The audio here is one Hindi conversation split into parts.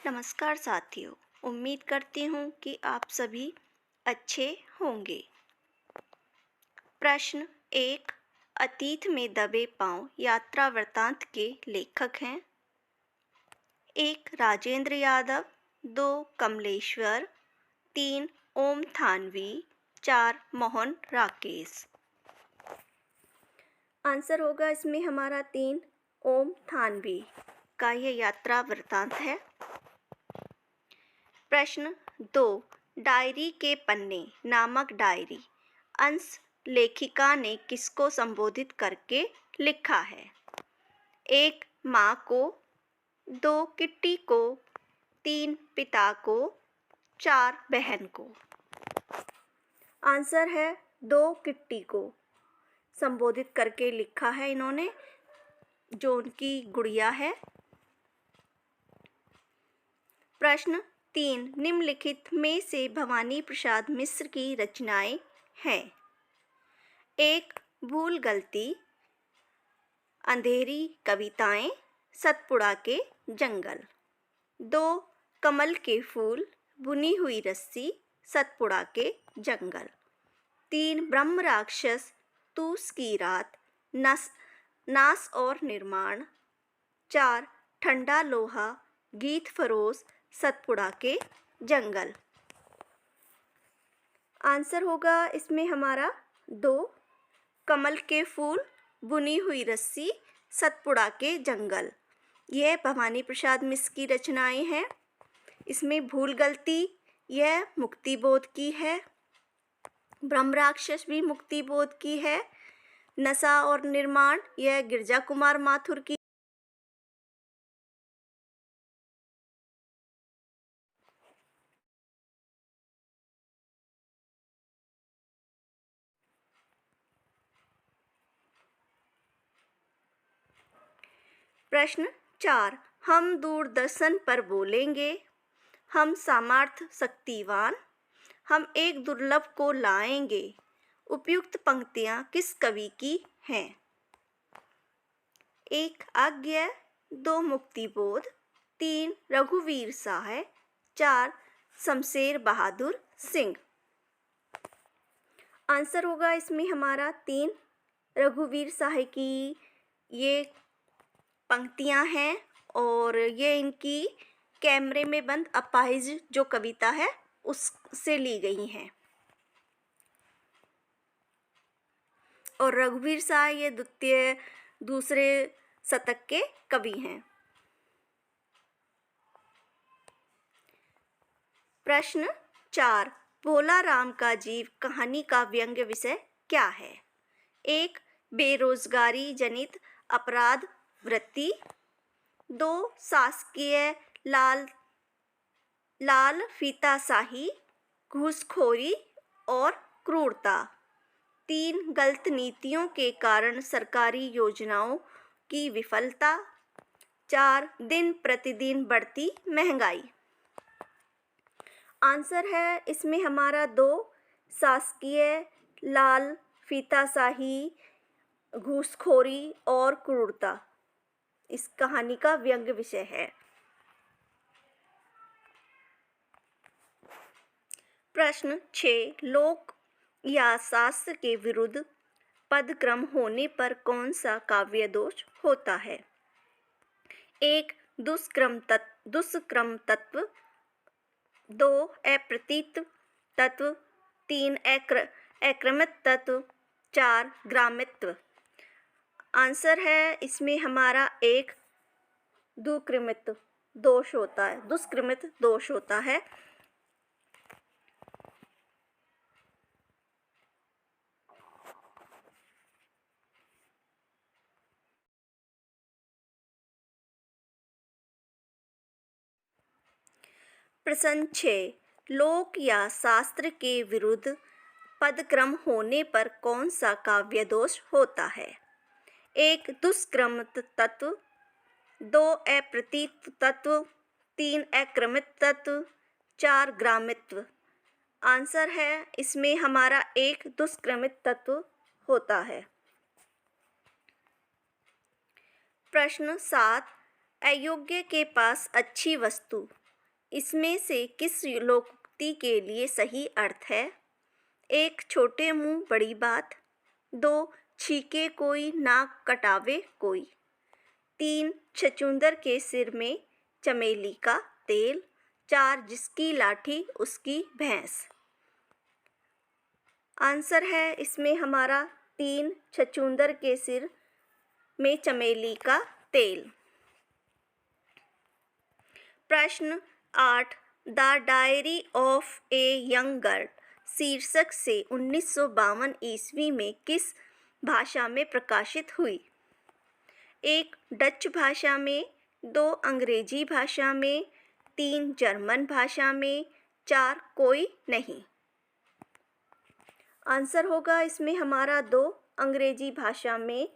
नमस्कार साथियों। उम्मीद करती हूँ कि आप सभी अच्छे होंगे। प्रश्न एक, अतीत में दबे पांव यात्रा वृत्तांत के लेखक हैं। एक, राजेंद्र यादव। दो, कमलेश्वर। तीन, ओम थानवी। चार, मोहन राकेश। आंसर होगा इसमें हमारा तीन, ओम थानवी का ये यात्रा वृत्तांत है। प्रश्न दो, डायरी के पन्ने नामक डायरी अंश लेखिका ने किसको संबोधित करके लिखा है? एक, माँ को। दो, किट्टी को। तीन, पिता को। चार, बहन को। आंसर है दो, किट्टी को संबोधित करके लिखा है इन्होंने, जो उनकी गुड़िया है। प्रश्न तीन, निम्नलिखित में से भवानी प्रसाद मिश्र की रचनाएं हैं। एक, भूल गलती। अंधेरी कविताएं, सतपुड़ा के जंगल। दो, कमल के फूल, बुनी हुई रस्सी, सतपुड़ा के जंगल। तीन, ब्रह्म राक्षस, तूस की रात, नाश और निर्माण। चार, ठंडा लोहा, गीत फरोश, सतपुड़ा के जंगल। आंसर होगा इसमें हमारा दो, कमल के फूल, बुनी हुई रस्सी, सतपुड़ा के जंगल। यह भवानी प्रसाद मिश्र की रचनाएं हैं। इसमें भूल गलती यह मुक्तिबोध की है, ब्रह्म राक्षस भी मुक्तिबोध की है, नशा और निर्माण यह गिरजा कुमार माथुर की। प्रश्न चार, हम दूरदर्शन पर बोलेंगे, हम सामर्थ्य शक्तिवान, हम एक दुर्लभ को लाएंगे। उपयुक्त पंक्तियां किस कवि की हैं? एक, आज्ञा। दो, मुक्तिबोध। तीन, रघुवीर साह। चार, शमशेर बहादुर सिंह। आंसर होगा इसमें हमारा तीन, रघुवीर साह की ये पंक्तियां हैं और ये इनकी कैमरे में बंद अपाहिज जो कविता है उससे ली गई हैं। और रघुवीर साह ये दूसरे शतक के कवि हैं। प्रश्न चार, भोला राम का जीव कहानी का व्यंग्य विषय क्या है? एक, बेरोजगारी जनित अपराध वृत्ति। दो, शासकीय लाल फीताशाही, घूसखोरी और क्रूरता। तीन, गलत नीतियों के कारण सरकारी योजनाओं की विफलता। चार, दिन प्रतिदिन बढ़ती महंगाई। आंसर है इसमें हमारा दो, शासकीय लाल फीताशाही, घूसखोरी और क्रूरता इस कहानी का व्यंग्य विषय है। प्रश्न 6, लोक या शास्त्र के विरुद्ध पदक्रम होने पर कौन सा काव्य दोष होता है? एक, दुष्क्रम तत्व। दो, अप्रतीत तत्व। तीन, अक्रमित तत्व। चार, ग्रामित्व। आंसर है इसमें हमारा एक, दुष्क्रमित दोष होता है। प्रश्न 6, लोक या शास्त्र के विरुद्ध पदक्रम होने पर कौन सा काव्य दोष होता है? एक, दुष्क्रमित तत्व। दो, अप्रतीत तत्व। तीन, अक्रमित तत्व। चार, ग्रामित्व। आंसर है इसमें हमारा एक, दुष्क्रमित तत्व होता है। प्रश्न 7, अयोग्य के पास अच्छी वस्तु इसमें से किस लोकोक्ति के लिए सही अर्थ है? 1. छोटे मुंह बड़ी बात। 2. छीके कोई नाक कटावे कोई। 3. छछूंदर के सिर में चमेली का तेल। 4. जिसकी लाठी उसकी भैंस। आंसर है इसमें हमारा 3. छछूंदर के सिर में चमेली का तेल। प्रश्न 8. The diary of a young girl शीर्षक से 1952 ईस्वी में किस भाषा में प्रकाशित हुई? 1. डच भाषा में। 2. अंग्रेजी भाषा में। 3. जर्मन भाषा में। 4. कोई नहीं। आंसर होगा इसमें हमारा 2. अंग्रेजी भाषा में।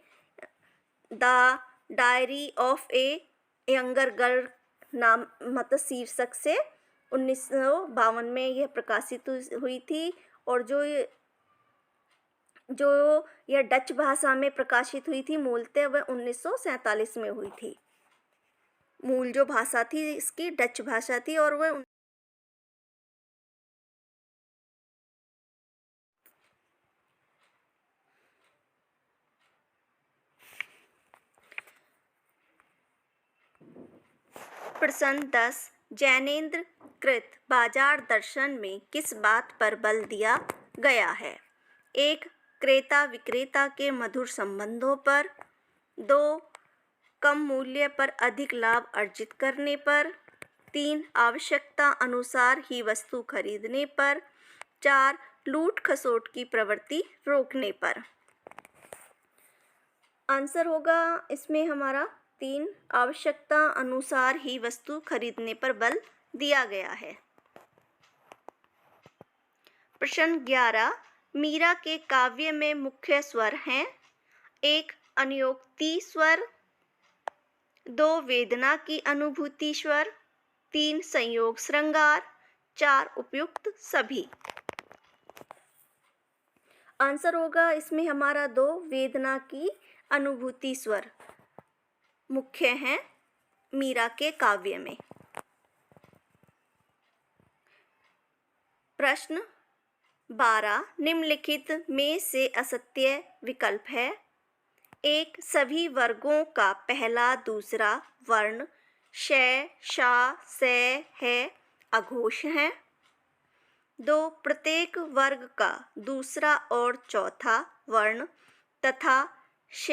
The diary of A younger girl नाम मतलब शीर्षक से 1952 में यह प्रकाशित हुई थी। और जो यह डच भाषा में प्रकाशित हुई थी मूलतः वह 1947 में हुई थी। मूल जो भाषा थी इसकी डच भाषा थी और वह प्रश्न 10. जैनेन्द्र कृत बाजार दर्शन में किस बात पर बल दिया गया है? 1. क्रेता विक्रेता के मधुर संबंधों पर। 2. कम मूल्य पर अधिक लाभ अर्जित करने पर। 3. आवश्यकता अनुसार ही वस्तु खरीदने पर। 4. लूट खसोट की प्रवृत्ति रोकने पर। आंसर होगा इसमें हमारा 3. आवश्यकता अनुसार ही वस्तु खरीदने पर बल दिया गया है। प्रश्न 11. मीरा के काव्य में मुख्य स्वर हैं? 1. अनुयोक्ति स्वर। 2. वेदना की अनुभूति स्वर। 3. संयोग श्रृंगार। 4. उपयुक्त सभी। आंसर होगा इसमें हमारा 2. वेदना की अनुभूति स्वर मुख्य हैं मीरा के काव्य में। प्रश्न 12. निम्नलिखित में से असत्य विकल्प है? 1. सभी वर्गों का पहला दूसरा वर्ण श, श, से, है अघोष है। 2. प्रत्येक वर्ग का दूसरा और चौथा वर्ण तथा श,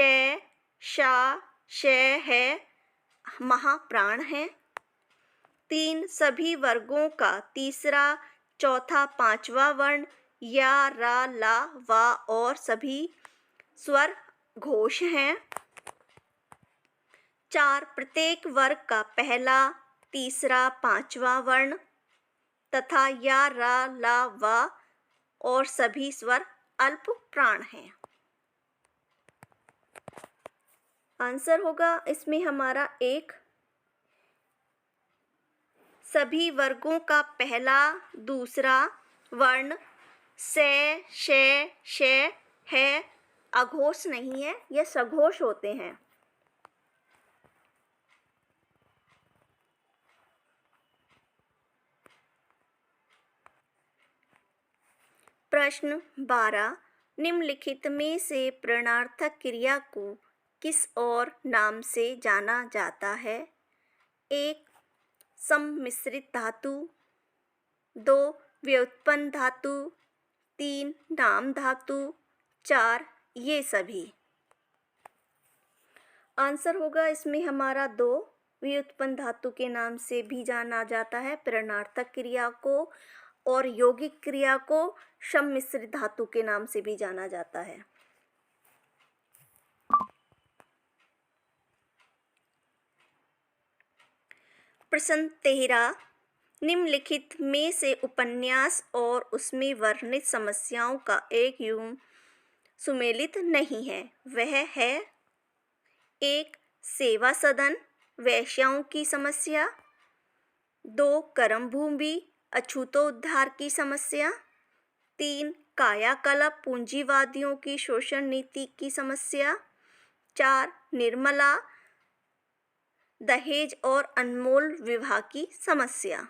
श, है महाप्राण है। 3. सभी वर्गों का तीसरा चौथा पांचवा वर्ण या रा ला वा और सभी स्वर घोष हैं। 4. प्रत्येक वर्ग का पहला तीसरा पांचवा वर्ण तथा या रा ला वा और सभी स्वर अल्प प्राण हैं। आंसर होगा इसमें हमारा 1. सभी वर्गों का पहला दूसरा वर्ण से, शे, है अघोष नहीं है, यह सघोष होते हैं। प्रश्न 12. निम्नलिखित में से प्रश्नार्थक क्रिया को किस और नाम से जाना जाता है? 1. सम्मिश्रित धातु। 2. व्युत्पन्न धातु। 3. नाम धातु। 4. ये सभी। आंसर होगा इसमें हमारा 2. व्युत्पन्न धातु के नाम से भी जाना जाता है प्रश्नार्थक क्रिया को और यौगिक क्रिया को सम्मिश्रित धातु के नाम से भी जाना जाता है। प्रश्न 13. निम्नलिखित में से उपन्यास और उसमें वर्णित समस्याओं का एक युग्म सुमेलित नहीं है, वह है? 1. सेवा सदन वेश्याओं की समस्या। 2. कर्मभूमि अछूतोद्धार की समस्या। 3. कायाकल्प पूंजीवादियों की शोषण नीति की समस्या। 4. निर्मला दहेज और अनमोल विवाह की समस्या।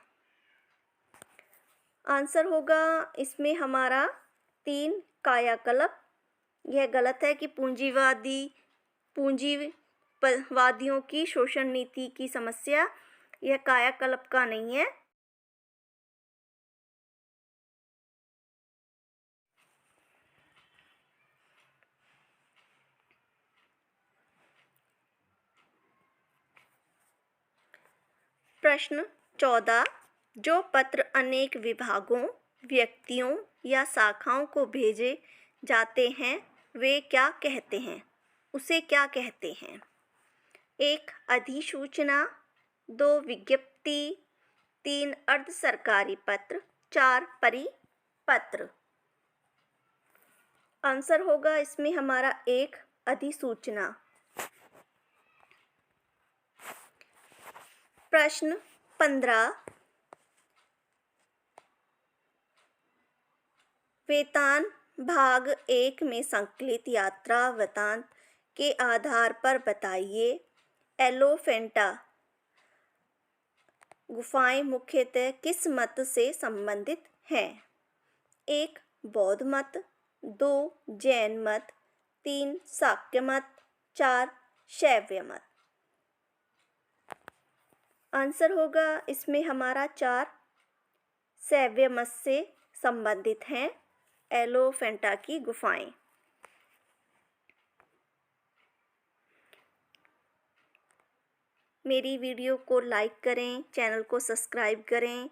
आंसर होगा इसमें हमारा 3 कायाकल्प। यह गलत है कि पूंजीवादियों की शोषण नीति की समस्या यह कायाकल्प का नहीं है। प्रश्न 14। जो पत्र अनेक विभागों, व्यक्तियों या शाखाओं को भेजे जाते हैं वे क्या कहते हैं? उसे क्या कहते हैं? 1 अधिसूचना, 2 विज्ञप्ति, 3 अर्ध सरकारी पत्र, 4 परिपत्र। आंसर होगा इसमें हमारा 1 अधिसूचना। प्रश्न 15। वेतन भाग 1 में संकलित यात्रा वृत्तांत के आधार पर बताइए। एलिफेंटा गुफाएं मुख्यतः किस मत से संबंधित हैं? 1 बौद्ध मत, 2 जैन मत, 3 शाक्य मत, 4 शैव मत। आंसर होगा इसमें हमारा 4 शैव मत से संबंधित हैं एलिफेंटा की गुफाएं। मेरी वीडियो को लाइक करें, चैनल को सब्सक्राइब करें।